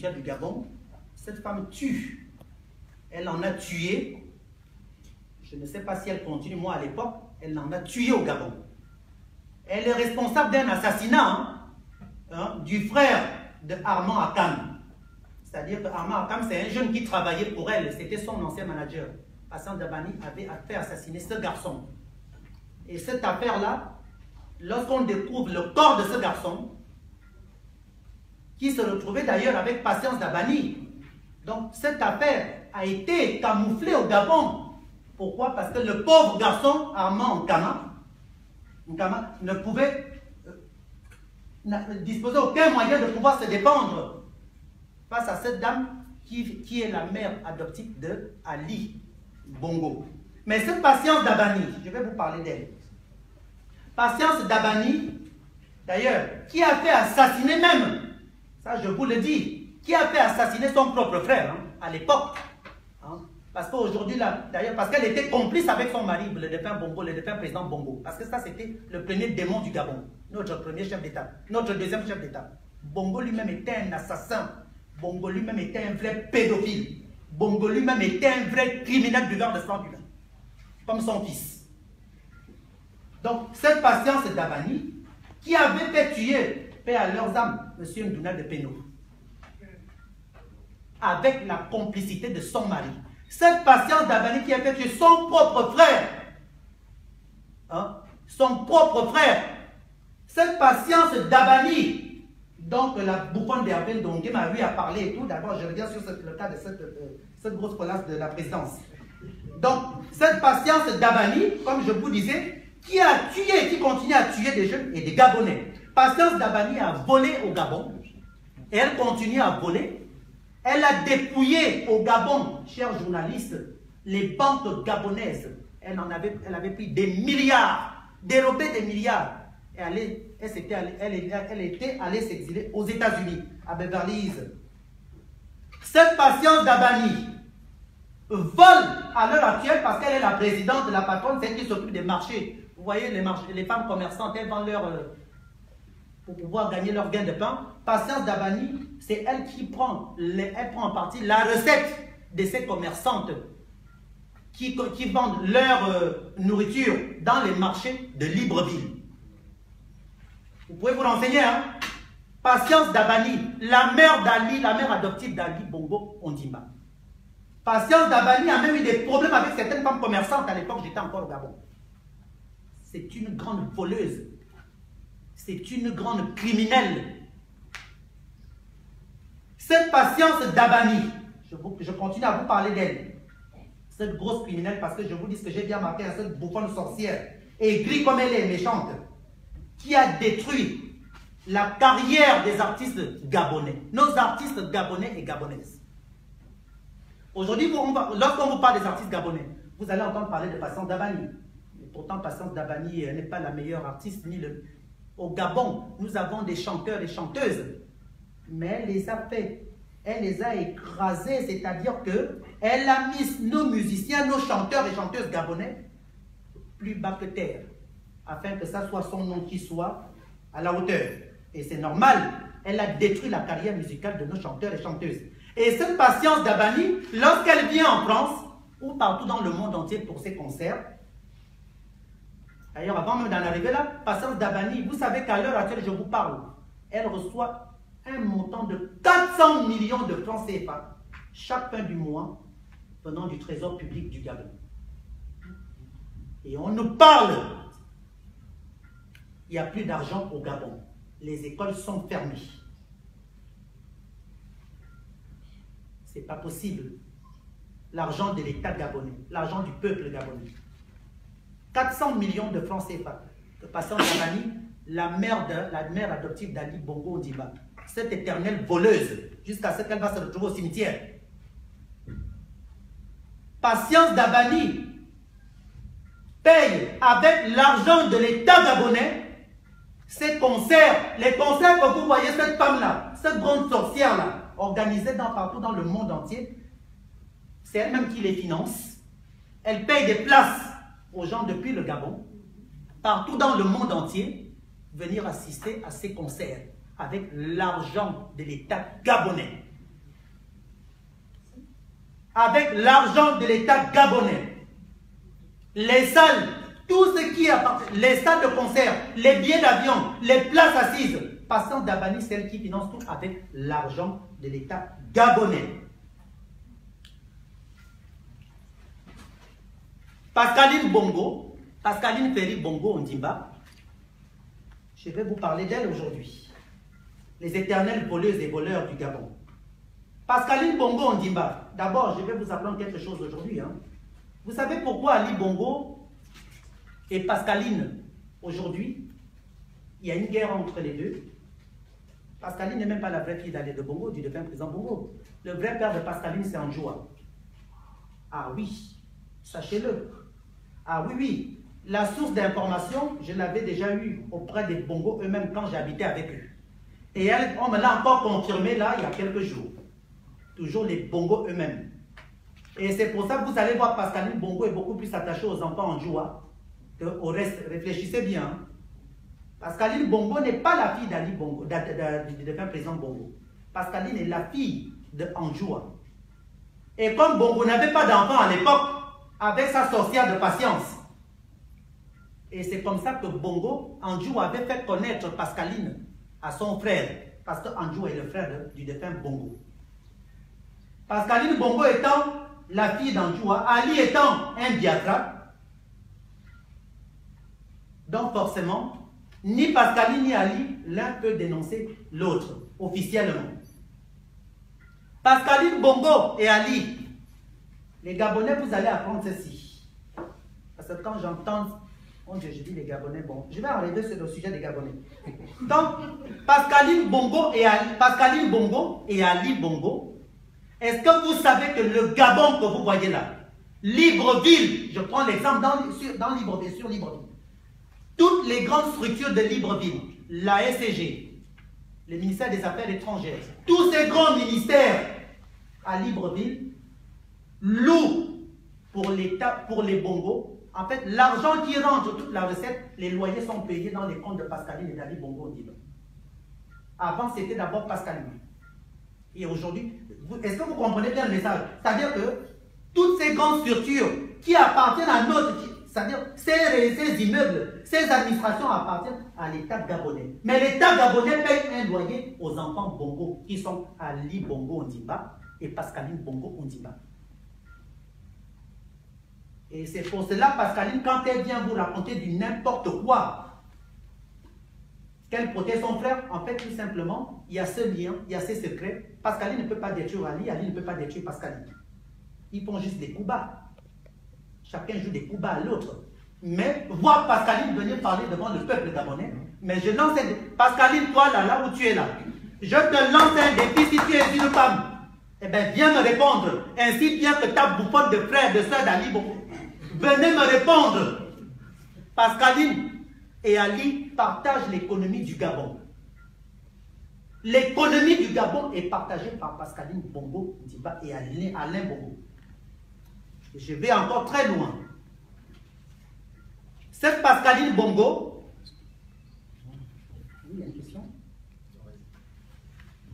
du Gabon, cette femme tue. Elle en a tué. Je ne sais pas si elle continue. Moi, à l'époque, elle en a tué au Gabon. Elle est responsable d'un assassinat du frère de Armand Akam. C'est-à-dire que Armand Akam, c'est un jeune qui travaillait pour elle. C'était son ancien manager. Hassan Dabani avait fait assassiner ce garçon. Et cette affaire-là, lorsqu'on découvre le corps de ce garçon, qui se retrouvait d'ailleurs avec Patience Dabani, donc cette affaire a été camouflée au Gabon. Pourquoi? Parce que le pauvre garçon, Armand Nkama, ne pouvait disposer aucun moyen de pouvoir se défendre face à cette dame qui est la mère adoptive de Ali Bongo. Mais cette Patience Dabani, je vais vous parler d'elle. Patience Dabani, d'ailleurs, qui a fait assassiner même, ça je vous le dis, qui a fait assassiner son propre frère à l'époque. Parce qu'aujourd'hui, d'ailleurs, parce qu'elle était complice avec son mari, le défunt Bongo, le défunt président Bongo. Parce que ça, c'était le premier démon du Gabon, notre premier chef d'État, notre deuxième chef d'État. Bongo lui-même était un assassin. Bongo lui-même était un vrai pédophile. Bongo lui-même était un vrai criminel buveur de sang humain, comme son fils. Donc, cette Patience Dabani, qui avait fait tuer, paix à leurs âmes, M. Ndouna de Péno, avec la complicité de son mari. Cette Patience Dabani qui a fait tuer son propre frère. Son propre frère. Cette Patience Dabani, donc la bouffonne d'Hervé Ndongé m'a eu à parler et tout. D'abord, je reviens sur le cas de cette grosse colasse de la présidence. Donc, cette Patience Dabani, comme je vous disais, qui a tué, qui continue à tuer des jeunes et des Gabonais. Patience Dabani a volé au Gabon. Et elle continue à voler. Elle a dépouillé au Gabon, chers journalistes, les banques gabonaises. Elle avait pris des milliards, dérobé des milliards. Et elle était allée s'exiler aux États-Unis, à Beverly Hills. Cette Patience Dabani vole à l'heure actuelle parce qu'elle est la présidente de la patronne, celle qui s'occupe des marchés. Vous voyez, les femmes commerçantes, elles vendent pour pouvoir gagner leur gain de pain. Patience Dabani, c'est elle qui prend en partie la recette de ces commerçantes qui vendent leur nourriture dans les marchés de Libreville. Vous pouvez vous renseigner, Patience Dabani, la mère d'Ali, la mère adoptive d'Ali Bongo Ondimba. Patience Dabani a même eu des problèmes avec certaines femmes commerçantes à l'époque, j'étais encore au Gabon. C'est une grande voleuse. C'est une grande criminelle. Cette Patience Dabani, je continue à vous parler d'elle. Cette grosse criminelle, parce que je vous dis ce que j'ai bien marqué à cette bouffonne sorcière, aigrie comme elle est méchante, qui a détruit la carrière des artistes gabonais. Nos artistes gabonais et gabonaises. Aujourd'hui, lorsqu'on vous parle des artistes gabonais, vous allez entendre parler de Patience Dabani. Et pourtant, Patience Dabani n'est pas la meilleure artiste, ni le... Au Gabon, nous avons des chanteurs et chanteuses, mais elle les a fait, elle les a écrasés, c'est-à-dire qu'elle a mis nos musiciens, nos chanteurs et chanteuses gabonais plus bas que terre, afin que ça soit son nom qui soit à la hauteur. Et c'est normal, elle a détruit la carrière musicale de nos chanteurs et chanteuses. Et cette Patience Dabani, lorsqu'elle vient en France, ou partout dans le monde entier pour ses concerts, d'ailleurs, avant même d'en arriver là, Patience Dabani, vous savez qu'à l'heure actuelle, je vous parle, elle reçoit un montant de 400 millions de francs CFA chaque fin du mois venant du trésor public du Gabon. Et on nous parle, il n'y a plus d'argent au Gabon. Les écoles sont fermées. Ce n'est pas possible. L'argent de l'État gabonais, l'argent du peuple gabonais. 400 millions de francs CFA que Patience Dabani, la mère adoptive d'Ali Bongo Ondimba, cette éternelle voleuse, jusqu'à ce qu'elle va se retrouver au cimetière. Patience Dabani paye avec l'argent de l'État gabonais ces concerts, les concerts que vous voyez, cette femme-là, cette grande sorcière-là, organisée partout dans le monde entier, c'est elle-même qui les finance. Elle paye des places aux gens depuis le Gabon, partout dans le monde entier, venir assister à ces concerts avec l'argent de l'État gabonais. avec l'argent de l'État gabonais. Les salles, tout ce qui appartient, les salles de concert, les billets d'avion, les places assises, passant d'Abani, celle qui finance tout avec l'argent de l'État gabonais. Pascaline Bongo, Pascaline Ferry Bongo Ondimba, je vais vous parler d'elle aujourd'hui. Les éternelles voleuses et voleurs du Gabon. Pascaline Bongo Ondimba, d'abord, je vais vous apprendre quelque chose aujourd'hui. Hein. Vous savez pourquoi Ali Bongo et Pascaline, aujourd'hui, il y a une guerre entre les deux. Pascaline n'est même pas la vraie fille d'Ali de Bongo, du défunt président Bongo. Le vrai père de Pascaline, c'est Anjoua. Ah oui, sachez-le. Ah oui, oui. La source d'information, je l'avais déjà eue auprès des Bongo eux-mêmes quand j'habitais avec eux. Et on me l'a encore confirmé là, il y a quelques jours. Toujours les Bongo eux-mêmes. Et c'est pour ça que vous allez voir Pascaline Bongo est beaucoup plus attachée aux enfants en joie qu'au reste. Réfléchissez bien. Hein. Pascaline Bongo n'est pas la fille d'Ali Bongo, du défunt président Bongo. Pascaline est la fille de Anjoua. Et comme Bongo n'avait pas d'enfant à l'époque, avec sa sorcière de patience, et c'est comme ça que Bongo, Anjoua avait fait connaître Pascaline à son frère, parce que Anjoua est le frère du défunt Bongo. Pascaline Bongo étant la fille d'Anjoua, Ali étant un Biafra, donc forcément, ni Pascaline ni Ali, l'un peut dénoncer l'autre, officiellement. Pascaline Bongo et Ali, les Gabonais, vous allez apprendre ceci. Parce que quand j'entends, oh Dieu, je dis les Gabonais, bon, je vais arriver sur le sujet des Gabonais. Donc, Pascaline Bongo et Ali Bongo, est-ce que vous savez que le Gabon que vous voyez là, Libreville, je prends l'exemple dans Libreville, sur Libreville, toutes les grandes structures de Libreville, la SCG, le ministère des Affaires étrangères, tous ces grands ministères à Libreville louent pour l'État, pour les Bongo. En fait, l'argent qui rentre, toute la recette, les loyers sont payés dans les comptes de Pascaline et d'Ali Bongo Ondimba. Avant, c'était d'abord Pascaline. Et aujourd'hui, est-ce que vous comprenez bien le message? C'est-à-dire que toutes ces grandes structures qui appartiennent à notre, c'est-à-dire ces immeubles, ces administrations appartiennent à l'État gabonais. Mais l'État gabonais paye un loyer aux enfants Bongo qui sont Ali Bongo Ondimba et Pascaline Bongo Ondimba. Et c'est pour cela, Pascaline, quand elle vient vous raconter du n'importe quoi, qu'elle protège son frère, en fait, tout simplement, il y a ce lien, il y a ces secrets. Pascaline ne peut pas détruire Ali, Ali ne peut pas détruire Pascaline. Ils font juste des coups bas. Chacun joue des coups bas à l'autre. Mais voir Pascaline venir parler devant le peuple gabonais, mais je lance un défi. Pascaline, toi, là où tu es là, je te lance un défi si tu es une femme. Eh bien, viens me répondre, ainsi bien que ta bouffonne de frère, de soeur d'Ali Bongo. Venez me répondre. Pascaline et Ali partagent l'économie du Gabon. L'économie du Gabon est partagée par Pascaline Bongo Ondimba et Alain Bongo. Je vais encore très loin. Cette Pascaline Bongo, il y a une question.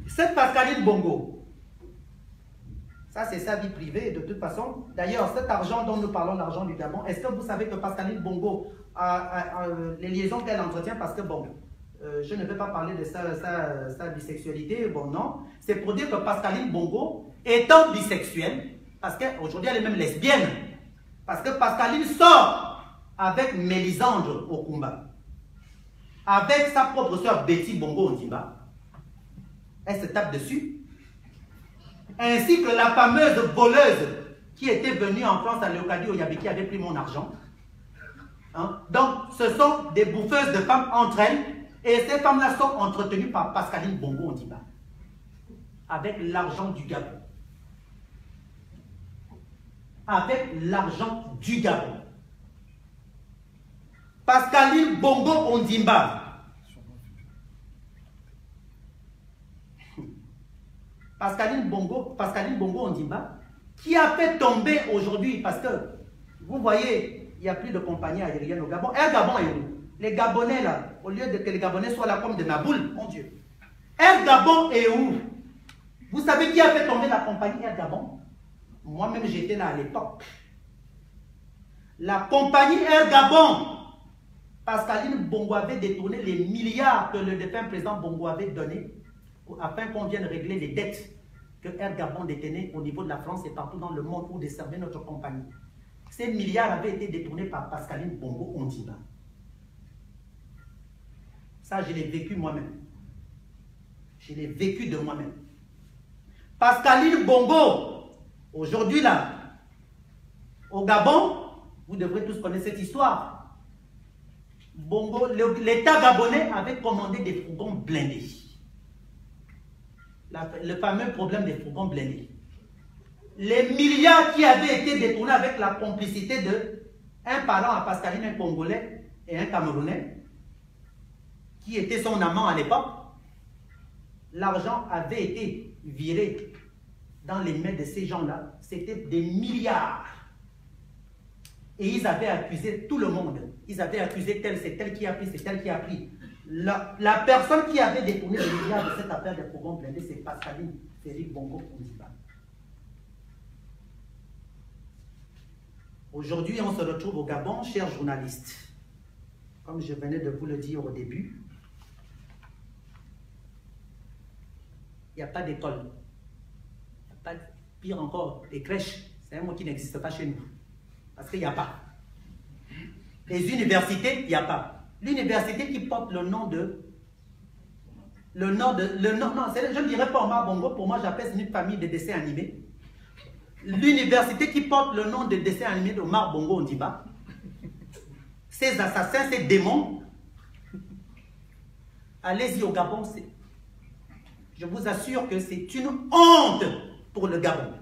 Cette Pascaline Bongo, ça c'est sa vie privée de toute façon. D'ailleurs, cet argent dont nous parlons, l'argent du Gabon, est-ce que vous savez que Pascaline Bongo les liaisons qu'elle entretient, parce que bon, je ne vais pas parler de sa bisexualité, bon non, c'est pour dire que Pascaline Bongo, étant bisexuelle, parce qu'aujourd'hui elle est même lesbienne, parce que Pascaline sort avec Mélisandre Okumba, avec sa propre soeur Betty Bongo Ondimba, elle se tape dessus, ainsi que la fameuse voleuse qui était venue en France à Léocadie Oyabi qui avait pris mon argent. Hein? Donc, ce sont des bouffeuses de femmes entre elles, et ces femmes-là sont entretenues par Pascaline Bongo Ondimba, avec l'argent du Gabon. Avec l'argent du Gabon. Pascaline Bongo Ondimba. Pascaline Bongo Ondimba, qui a fait tomber aujourd'hui, parce que vous voyez, il n'y a plus de compagnie aérienne au Gabon. Air Gabon est où? Les Gabonais là, au lieu de que les Gabonais soient là comme de Naboul, mon Dieu. Air Gabon est où? Vous savez qui a fait tomber la compagnie Air Gabon? Moi-même, j'étais là à l'époque. La compagnie Air Gabon, Pascaline Bongo avait détourné les milliards que le défunt président Bongo avait donnés afin qu'on vienne régler les dettes que Air Gabon détenait au niveau de la France et partout dans le monde où desservait notre compagnie. Ces milliards avaient été détournés par Pascaline Bongo Ondimba. Ça, je l'ai vécu moi-même. Je l'ai vécu de moi-même. Pascaline Bongo, aujourd'hui là, au Gabon, vous devrez tous connaître cette histoire. Bongo, l'État gabonais avait commandé des fourgons blindés. Le fameux problème des fourgons blindés. Les milliards qui avaient été détournés avec la complicité de un parent à Pascaline, un Congolais et un Camerounais, qui était son amant à l'époque, l'argent avait été viré dans les mains de ces gens-là. C'était des milliards. Et ils avaient accusé tout le monde. Ils avaient accusé tel, c'est tel qui a pris, c'est tel qui a pris. La personne qui avait détourné les milliards de cette affaire des fourgons blindés, c'est Pascaline Félix Bongo Ondimba. Aujourd'hui, on se retrouve au Gabon, chers journalistes. Comme je venais de vous le dire au début, il n'y a pas d'école. Il n'y a pas, pire encore, des crèches. C'est un mot qui n'existe pas chez nous. Parce qu'il n'y a pas. Les universités, il n'y a pas. L'université qui porte le nom de... non, je ne dirais pas Omar Bongo, pour moi j'appelle une famille de dessins animés. L'université qui porte le nom de dessin animé d'Omar Bongo Ondimba. Ces assassins, ces démons. Allez-y au Gabon. Je vous assure que c'est une honte pour le Gabon.